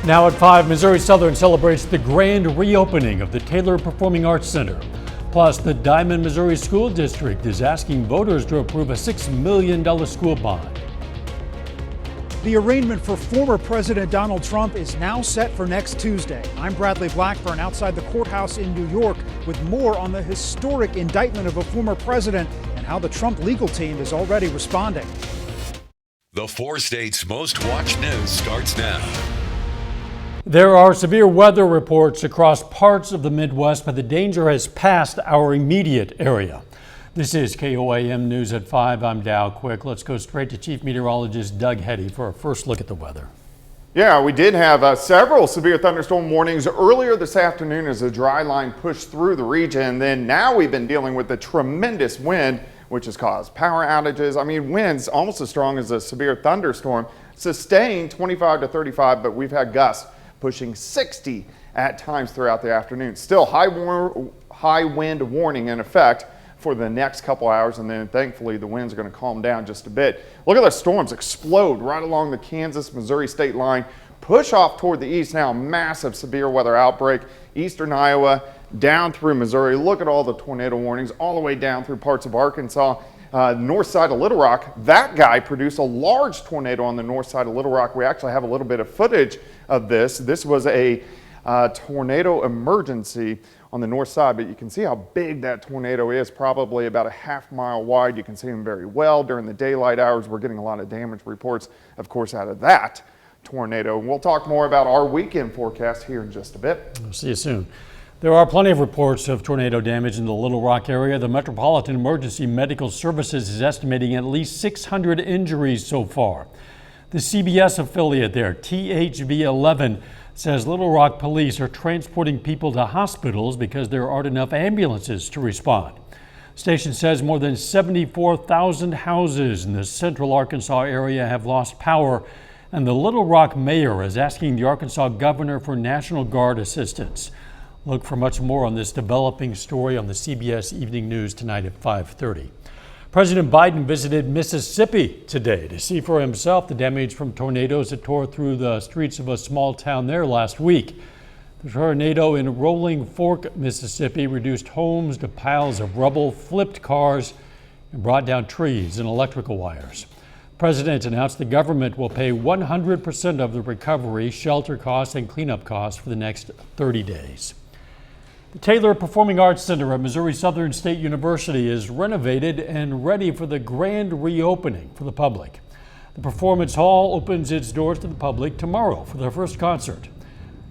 Now at 5, Missouri Southern celebrates the grand reopening of the Taylor Performing Arts Center. Plus, the Diamond, Missouri School District is asking voters to approve a $6 million school bond. The arraignment for former President Donald Trump is now set for next Tuesday. I'm Bradley Blackburn outside the courthouse in New York with more on the historic indictment of a former president and how the Trump legal team is already responding. The 4 states' most watched news starts now. There are severe weather reports across parts of the Midwest, but the danger has passed our immediate area. This is KOAM News at 5. I'm Dow Quick. Let's go straight to Chief Meteorologist Doug Hetty for a first look at the weather. Yeah, we did have several severe thunderstorm warnings earlier this afternoon as a dry line pushed through the region. Then now we've been dealing with the tremendous wind, which has caused power outages. I mean, winds almost as strong as a severe thunderstorm, sustained 25 to 35, but we've had gusts pushing 60 at times throughout the afternoon. Still high wind warning in effect for the next couple hours, and then thankfully the winds are going to calm down just a bit. Look at the storms explode right along the Kansas-Missouri state line, push off toward the east. Now a massive severe weather outbreak, eastern Iowa down through Missouri. Look at all the tornado warnings all the way down through parts of Arkansas. North side of Little Rock, that guy produced a large tornado on the north side of Little Rock. We actually have a little bit of footage of this. This was a tornado emergency on the north side, but you can see how big that tornado is, probably about a half-mile wide. You can see them very well during the daylight hours. We're getting a lot of damage reports, of course, out of that tornado. We'll talk more about our weekend forecast here in just a bit. We'll see you soon. There are plenty of reports of tornado damage in the Little Rock area. The Metropolitan Emergency Medical Services is estimating at least 600 injuries so far. The CBS affiliate there, THV11, says Little Rock police are transporting people to hospitals because there aren't enough ambulances to respond. The station says more than 74,000 houses in the central Arkansas area have lost power, and the Little Rock mayor is asking the Arkansas governor for National Guard assistance. Look for much more on this developing story on the CBS Evening News tonight at 5:30. President Biden visited Mississippi today to see for himself the damage from tornadoes that tore through the streets of a small town there last week. The tornado in Rolling Fork, Mississippi, reduced homes to piles of rubble, flipped cars, and brought down trees and electrical wires. The president announced the government will pay 100% of the recovery, shelter costs, and cleanup costs for the next 30 days. The Taylor Performing Arts Center at Missouri Southern State University is renovated and ready for the grand reopening for the public. The Performance Hall opens its doors to the public tomorrow for their first concert.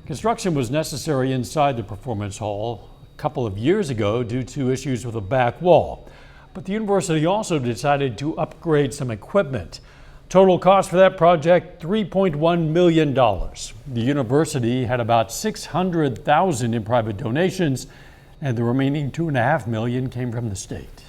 Construction was necessary inside the Performance Hall a couple of years ago due to issues with a back wall. But the university also decided to upgrade some equipment. Total cost for that project, $3.1 million. The university had about $600,000 in private donations, and the remaining $2.5 million came from the state.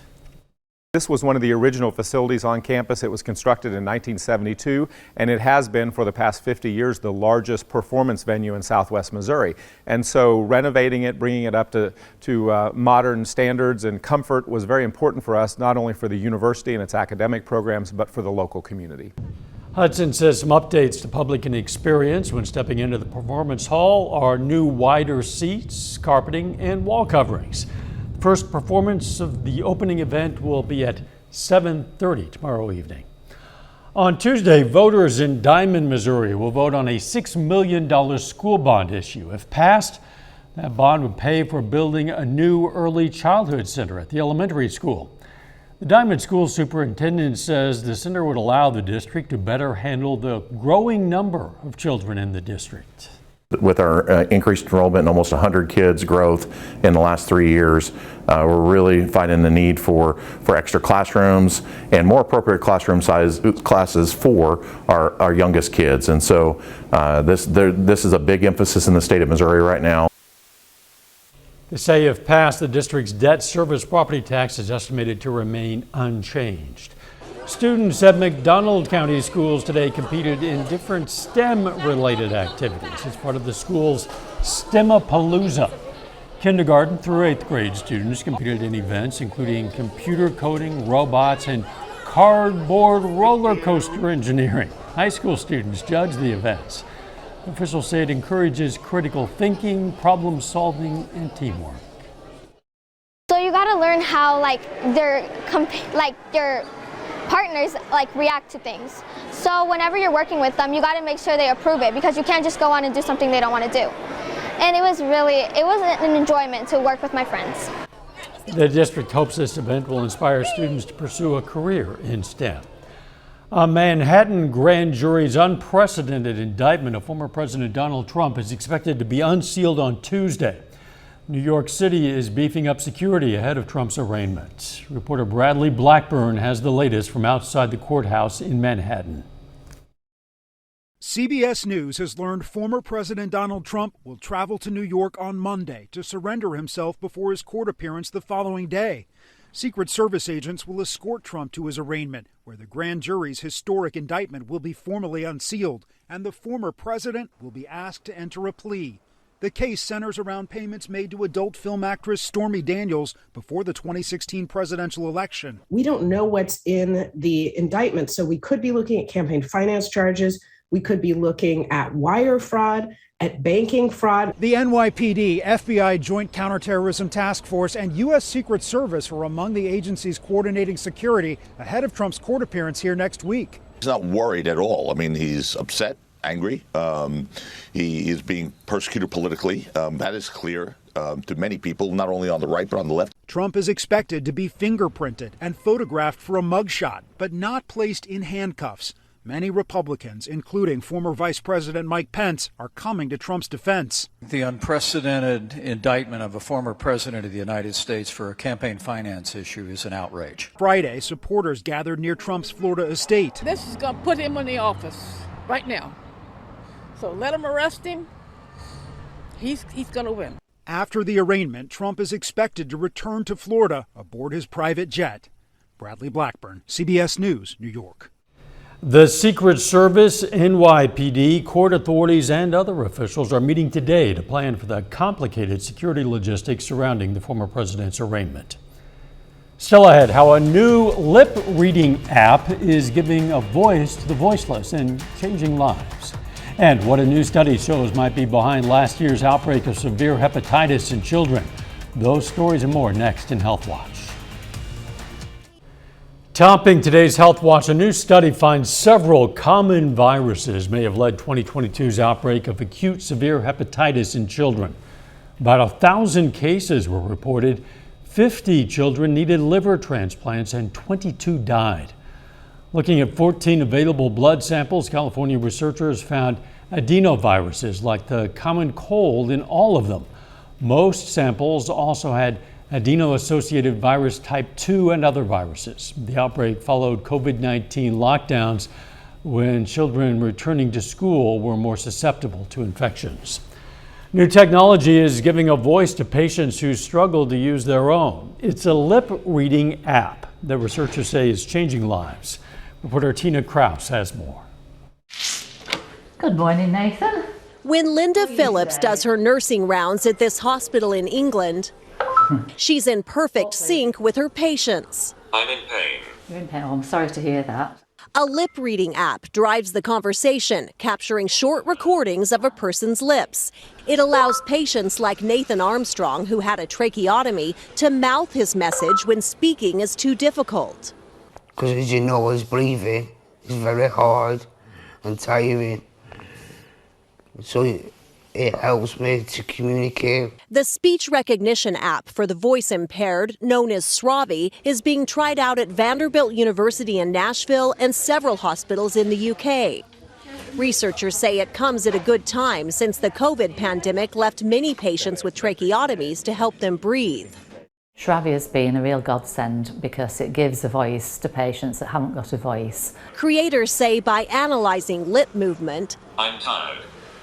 This was one of the original facilities on campus. It was constructed in 1972, and it has been for the past 50 years the largest performance venue in Southwest Missouri. And so renovating it, bringing it up to modern standards and comfort was very important for us, not only for the university and its academic programs, but for the local community. Hudson says some updates the public can experience when stepping into the Performance Hall are new wider seats, carpeting, and wall coverings. First performance of the opening event will be at 7:30 tomorrow evening. On Tuesday, voters in Diamond, Missouri will vote on a $6 million school bond issue. If passed, that bond would pay for building a new early childhood center at the elementary school. The Diamond School Superintendent says the center would allow the district to better handle the growing number of children in the district. With our increased enrollment and almost 100 kids growth in the last 3 years, we're really finding the need for extra classrooms and more appropriate classroom size classes for our youngest kids. And so this is a big emphasis in the state of Missouri right now. They say if passed, the district's debt service property tax is estimated to remain unchanged. Students at McDonald County schools today competed in different STEM-related activities as part of the school's STEMapalooza. Kindergarten through 8th grade students competed in events including computer coding, robots, and cardboard roller coaster engineering. High school students judged the events. Officials say it encourages critical thinking, problem solving, and teamwork. So you got to learn how their partners react to things. So whenever you're working with them, you got to make sure they approve it, because you can't just go on and do something they don't want to do. And it was an enjoyment to work with my friends. The district hopes this event will inspire students to pursue a career in STEM. A Manhattan grand jury's unprecedented indictment of former President Donald Trump is expected to be unsealed on Tuesday. New York City is beefing up security ahead of Trump's arraignment. Reporter Bradley Blackburn has the latest from outside the courthouse in Manhattan. CBS News has learned former President Donald Trump will travel to New York on Monday to surrender himself before his court appearance the following day. Secret Service agents will escort Trump to his arraignment, where the grand jury's historic indictment will be formally unsealed, and the former president will be asked to enter a plea. The case centers around payments made to adult film actress Stormy Daniels before the 2016 presidential election. We don't know what's in the indictment, so we could be looking at campaign finance charges. We could be looking at wire fraud, at banking fraud. The NYPD, FBI Joint Counterterrorism Task Force, and U.S. Secret Service are among the agencies coordinating security ahead of Trump's court appearance here next week. He's not worried at all. I mean, he's upset, angry. He is being persecuted politically. That is clear to many people, not only on the right but on the left. Trump is expected to be fingerprinted and photographed for a mugshot, but not placed in handcuffs. Many Republicans, including former Vice President Mike Pence, are coming to Trump's defense. The unprecedented indictment of a former president of the United States for a campaign finance issue is an outrage. Friday, supporters gathered near Trump's Florida estate. This is going to put him in the office right now. So let him arrest him. He's going to win. After the arraignment, Trump is expected to return to Florida aboard his private jet. Bradley Blackburn, CBS News, New York. The Secret Service, NYPD, court authorities, and other officials are meeting today to plan for the complicated security logistics surrounding the former president's arraignment. Still ahead, how a new lip-reading app is giving a voice to the voiceless and changing lives. And what a new study shows might be behind last year's outbreak of severe hepatitis in children. Those stories and more next in Health Watch. Topping today's Health Watch, a new study finds several common viruses may have led 2022's outbreak of acute severe hepatitis in children. About 1,000 cases were reported. 50 children needed liver transplants and 22 died. Looking at 14 available blood samples, California researchers found adenoviruses like the common cold in all of them. Most samples also had adeno-associated virus type 2 and other viruses. The outbreak followed COVID-19 lockdowns when children returning to school were more susceptible to infections. New technology is giving a voice to patients who struggle to use their own. It's a lip-reading app that researchers say is changing lives. Reporter Tina Kraus has more. Good morning, Nathan. When Linda Phillips does her nursing rounds at this hospital in England, she's in perfect sync with her patients. I'm in pain. You're in pain. Oh, I'm sorry to hear that. A lip-reading app drives the conversation, capturing short recordings of a person's lips. It allows patients like Nathan Armstrong, who had a tracheotomy, to mouth his message when speaking is too difficult. Because as you know, his breathing is very hard and tiring. So it helps me to communicate. The speech recognition app for the voice impaired, known as Sravi, is being tried out at Vanderbilt University in Nashville and several hospitals in the UK. Researchers say it comes at a good time since the COVID pandemic left many patients with tracheotomies to help them breathe. Sravi has been a real godsend because it gives a voice to patients that haven't got a voice. Creators say by analyzing lip movement, I'm tired.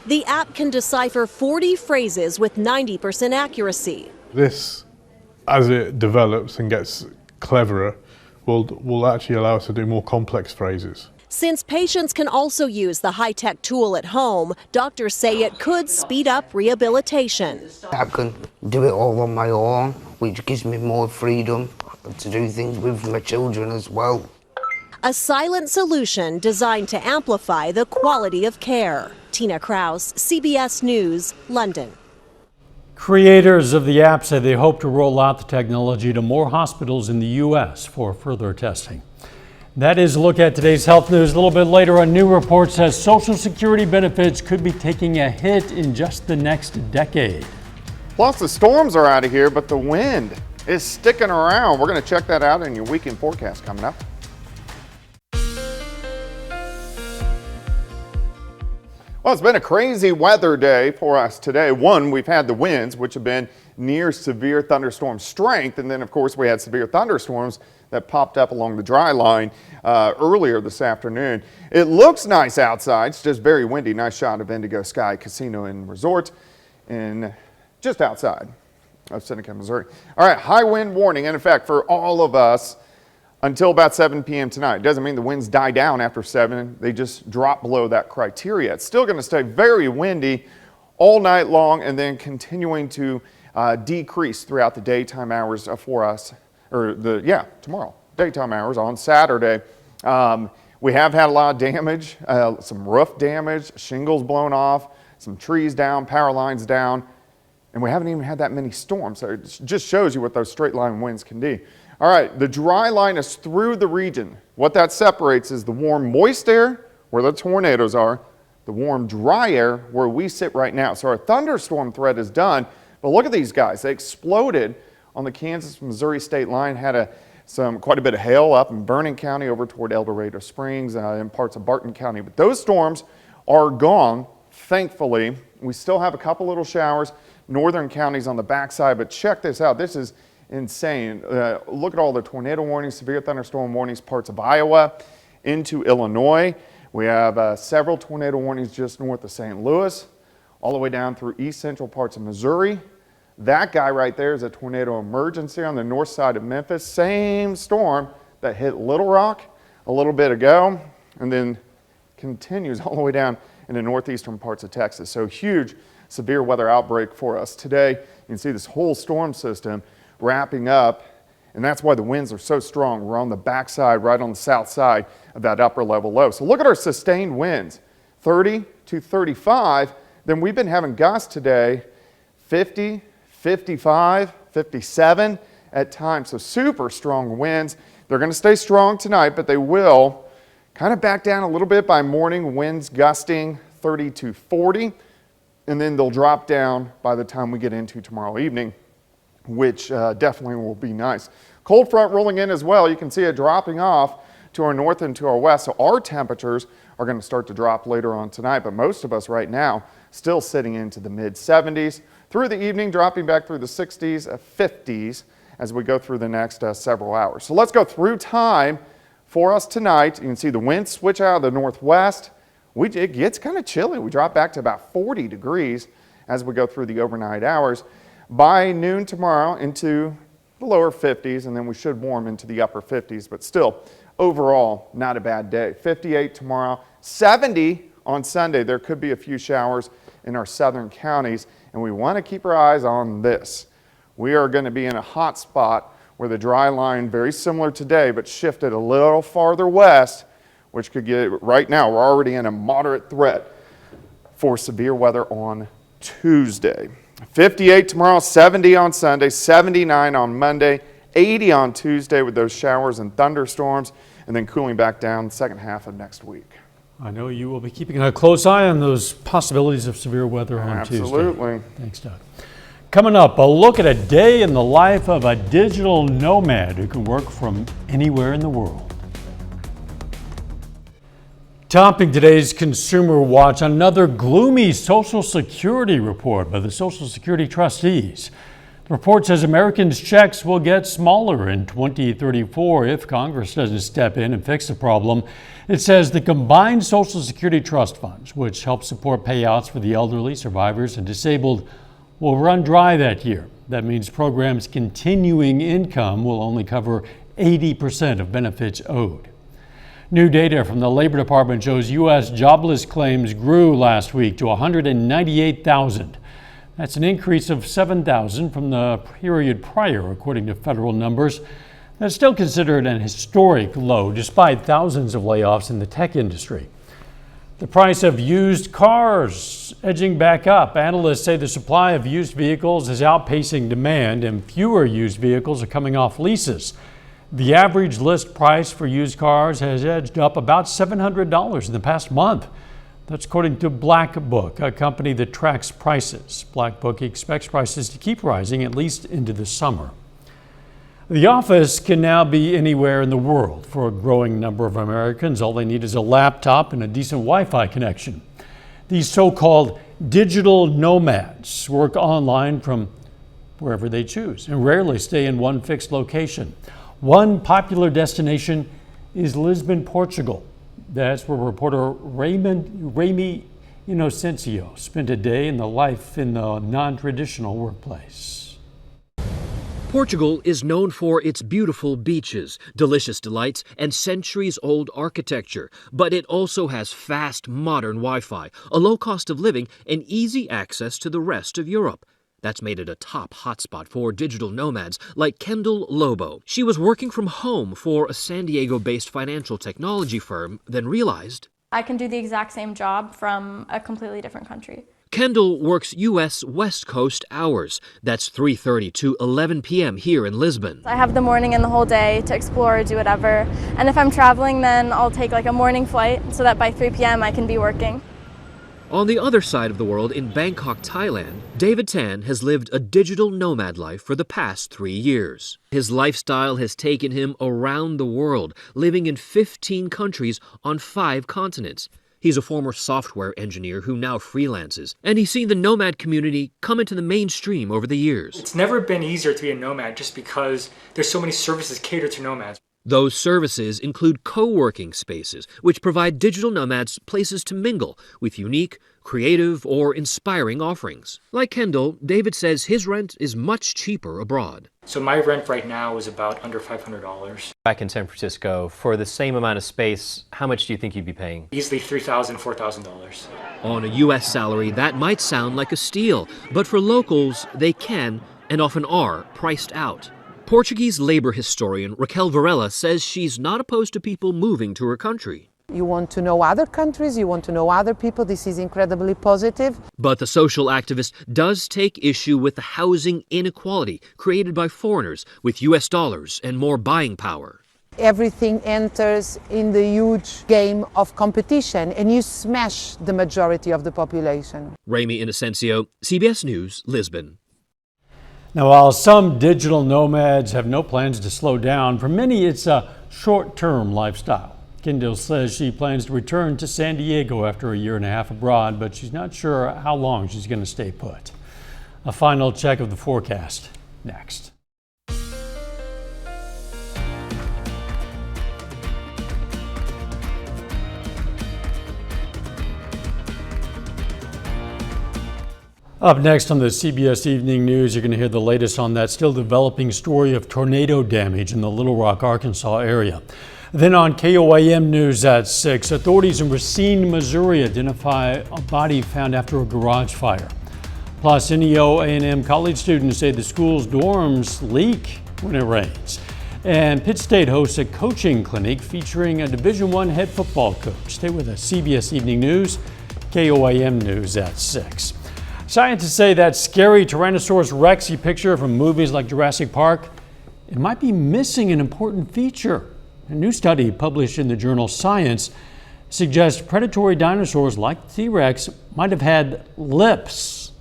The app can decipher 40 phrases with 90% accuracy. This, as it develops and gets cleverer, will actually allow us to do more complex phrases. Since patients can also use the high-tech tool at home, doctors say it could speed up rehabilitation. I can do it all on my own, which gives me more freedom to do things with my children as well. a silent solution designed to amplify the quality of care. Tina Kraus, CBS News, London. Creators of the app say they hope to roll out the technology to more hospitals in the U.S. for further testing. That is a look at today's health news. A little bit later, a new report says Social Security benefits could be taking a hit in just the next decade. Plus, the storms are out of here, but the wind is sticking around. We're going to check that out in your weekend forecast coming up. Well, it's been a crazy weather day for us today. One, we've had the winds, which have been near severe thunderstorm strength. And then, of course, we had severe thunderstorms that popped up along the dry line earlier this afternoon. It looks nice outside. It's just very windy. Nice shot of Indigo Sky Casino and Resort in just outside of Seneca, Missouri. All right, high wind warning. And in fact, for all of us, until about 7 p.m. tonight. Doesn't mean the winds die down after 7. They just drop below that criteria. It's still going to stay very windy all night long and then continuing to decrease throughout the daytime hours for us, or tomorrow, daytime hours on Saturday. We have had a lot of damage, some roof damage, shingles blown off, some trees down, power lines down, and we haven't even had that many storms. So it just shows you what those straight line winds can do. All right, the dry line is through the region. What that separates is the warm, moist air, where the tornadoes are, the warm, dry air, where we sit right now. So our thunderstorm threat is done, but look at these guys. They exploded on the Kansas-Missouri state line, had quite a bit of hail up in Vernon County over toward El Dorado Springs and parts of Barton County. But those storms are gone, thankfully. We still have a couple little showers, northern counties on the backside, but check this out. This is insane. Look at all the tornado warnings, severe thunderstorm warnings, parts of Iowa into Illinois. We have several tornado warnings just north of St. Louis, all the way down through east central parts of Missouri. That guy right there is a tornado emergency on the north side of Memphis. Same storm that hit Little Rock a little bit ago and then continues all the way down in the northeastern parts of Texas. So huge severe weather outbreak for us today. You can see this whole storm system wrapping up, and that's why the winds are so strong. We're on the backside, right on the south side of that upper level low. So look at our sustained winds, 30 to 35. Then we've been having gusts today, 50, 55, 57 at times. So super strong winds. They're going to stay strong tonight, but they will kind of back down a little bit by morning. Winds gusting 30 to 40, and then they'll drop down by the time we get into tomorrow evening, which definitely will be nice. Cold front rolling in as well. You can see it dropping off to our north and to our west. So our temperatures are going to start to drop later on tonight, but most of us right now still sitting into the mid 70s. Through the evening, dropping back through the 60s, 50s as we go through the next several hours. So let's go through time for us tonight. You can see the winds switch out of the northwest. It gets kind of chilly. We drop back to about 40 degrees as we go through the overnight hours. By noon tomorrow into the lower 50s, and then we should warm into the upper 50s, but still overall not a bad day. 58 tomorrow, 70 on Sunday. There could be a few showers in our southern counties, and we want to keep our eyes on this. We are going to be in a hot spot where the dry line, very similar today, but shifted a little farther west, which could get, right now, we're already in a moderate threat for severe weather on Tuesday. 58 tomorrow, 70 on Sunday, 79 on Monday, 80 on Tuesday with those showers and thunderstorms, and then cooling back down the second half of next week. I know you will be keeping a close eye on those possibilities of severe weather on Tuesday. Absolutely. Thanks, Doug. Coming up, a look at a day in the life of a digital nomad who can work from anywhere in the world. Topping today's Consumer Watch, another gloomy Social Security report by the Social Security trustees. The report says Americans' checks will get smaller in 2034 if Congress doesn't step in and fix the problem. It says the combined Social Security trust funds, which help support payouts for the elderly, survivors, and disabled, will run dry that year. That means programs' continuing income will only cover 80% of benefits owed. New data from the Labor Department shows U.S. jobless claims grew last week to 198,000. That's an increase of 7,000 from the period prior, according to federal numbers. That's still considered an historic low despite thousands of layoffs in the tech industry. The price of used cars edging back up. Analysts say the supply of used vehicles is outpacing demand and fewer used vehicles are coming off leases. The average list price for used cars has edged up about $700 in the past month. That's according to Black Book, a company that tracks prices. Black Book expects prices to keep rising at least into the summer. The office can now be anywhere in the world for a growing number of Americans. All they need is a laptop and a decent Wi-Fi connection. These so-called digital nomads work online from wherever they choose and rarely stay in one fixed location. One popular destination is Lisbon, Portugal. That's where reporter Remy Inocencio spent a day in the life in the non-traditional workplace. Portugal is known for its beautiful beaches, delicious delights, and centuries-old architecture. But it also has fast, modern Wi-Fi, a low cost of living, and easy access to the rest of Europe. That's made it a top hotspot for digital nomads like Kendall Lobo. She was working from home for a San Diego-based financial technology firm, then realized I can do the exact same job from a completely different country. Kendall works U.S. West Coast hours. That's 3:30 to 11 p.m. here in Lisbon. I have the morning and the whole day to explore or do whatever. And if I'm traveling, then I'll take like a morning flight so that by 3 p.m. I can be working. On the other side of the world, in Bangkok, Thailand, David Tan has lived a digital nomad life for the past 3 years. His lifestyle has taken him around the world, living in 15 countries on 5 continents. He's a former software engineer who now freelances, and he's seen the nomad community come into the mainstream over the years. It's never been easier to be a nomad just because there's so many services catered to nomads. Those services include co-working spaces, which provide digital nomads places to mingle with unique, creative, or inspiring offerings. Like Kendall, David says his rent is much cheaper abroad. So my rent right now is about under $500. Back in San Francisco, for the same amount of space, how much do you think you'd be paying? Easily $3,000, $4,000. On a U.S. salary, that might sound like a steal, but for locals, they can and often are priced out. Portuguese labor historian Raquel Varela says she's not opposed to people moving to her country. You want to know other countries, you want to know other people. This is incredibly positive. But the social activist does take issue with the housing inequality created by foreigners with U.S. dollars and more buying power. Everything enters in the huge game of competition and you smash the majority of the population. Remy Inocencio, CBS News, Lisbon. Now, while some digital nomads have no plans to slow down, for many it's a short-term lifestyle. Kendall says she plans to return to San Diego after a year and a half abroad, but she's not sure how long she's going to stay put. A final check of the forecast next. Up next on the CBS Evening News, you're going to hear the latest on that still developing story of tornado damage in the Little Rock, Arkansas area. Then on KOAM News at 6, authorities in Racine, Missouri identify a body found after a garage fire. Plus, NEO A&M college students say the school's dorms leak when it rains. And Pitt State hosts a coaching clinic featuring a Division I head football coach. Stay with us. CBS Evening News, KOAM News at 6. Scientists say that scary Tyrannosaurus Rex you picture from movies like Jurassic Park, it might be missing an important feature. A new study published in the journal Science suggests predatory dinosaurs like T-Rex might have had lips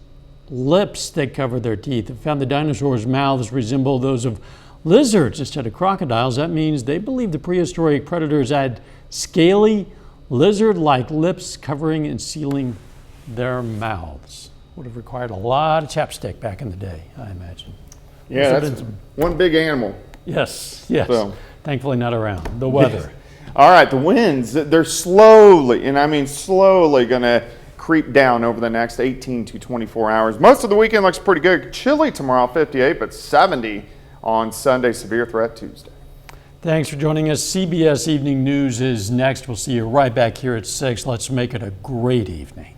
that cover their teeth. It found the dinosaurs' mouths resemble those of lizards instead of crocodiles. That means they believe the prehistoric predators had scaly, lizard-like lips covering and sealing their mouths. Would have required a lot of chapstick back in the day, I imagine. Yeah, that's one big animal. Yes. So. Thankfully not around. The weather. All right, the winds, they're slowly, and I mean slowly, going to creep down over the next 18 to 24 hours. Most of the weekend looks pretty good. Chilly tomorrow, 58, but 70 on Sunday. Severe threat Tuesday. Thanks for joining us. CBS Evening News is next. We'll see you right back here at 6. Let's make it a great evening.